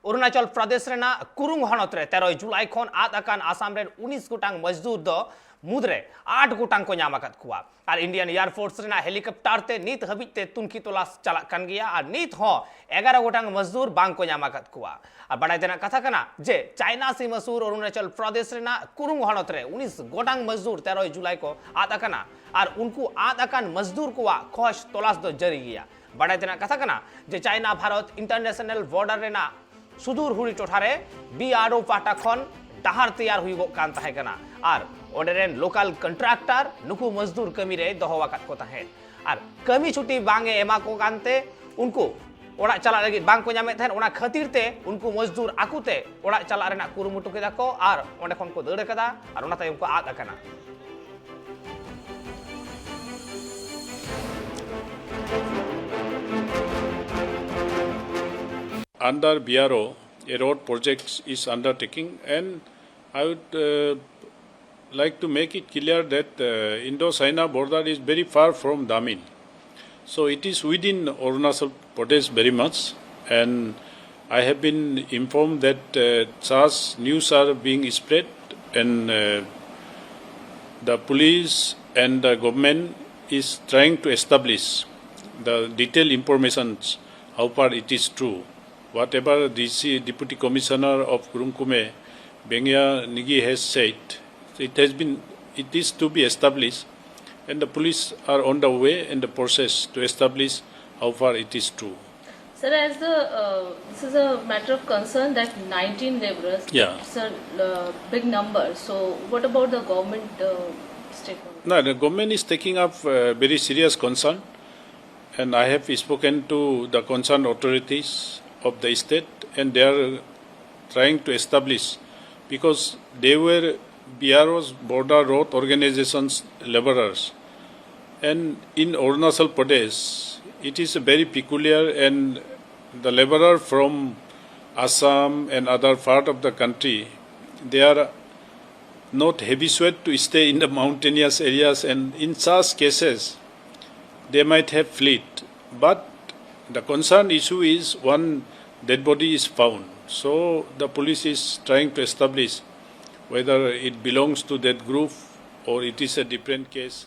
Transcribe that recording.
Arunachal Pradesh rena kurung honot re 13 Julai khon ad akan Assam ren 19 gotang mazdur do mudre 8 gotang ko nyam akat kuwa ar Indian Air Force rena helicopter te nit habit te tunki tolas chalak kan gaya ar nit ho 11 gotang mazdur bang ko nyam akat kuwa ar badai tena katha kana je China si masur Arunachal Pradesh rena kurung honot re 19 gotang mazdur 13 Julai ko ad akana ar unku ad akan mazdur kuwa khosh tolas do jari gaya badai tena katha kana je China Bharat international border rena सुदूर हुई टोठारे BRO पाटा खन डाहार तैयार हुई कान ताहे कना are ओडेरेन local contractor नुकु मजदूर कमी रे दोहवाकात को ताहे आर कमी छुट्टी बांगे एमा को कानते उनको ओड़ा चला लगी बांग को ᱧᱟᱢᱮ थाहेन ओना खातिर ते उनको मजदूर आकुते ओड़ा चला रेना कुरुमुटु केदा को आर ओंडे खन को दड़ कदा आर ओना तायम को आद अकना Under BRO, a road project is undertaking, and I would like to make it clear that Indo-China border is very far from Damin. So it is within Arunachal Pradesh very much, and I have been informed that such news are being spread, and the police and the government is trying to establish the detailed information how far it is true. Whatever DC Deputy Commissioner of Kurungkume, Bengya Nigi has said, it is to be established, and the police are on the way in the process to establish how far it is true. Sir, as this is a matter of concern that 19 laborers, it's a big number. So, what about the government stakeholders? No, the government is taking up very serious concern, and I have spoken to the concerned authorities of the state, and they are trying to establish, because they were BRO's border road organizations laborers, and in Arunachal Pradesh it is very peculiar, and the laborer from Assam and other part of the country, they are not habituated to stay in the mountainous areas, and in such cases they might have fled, but the concern issue is one dead body is found. So the police is trying to establish whether it belongs to that group or it is a different case.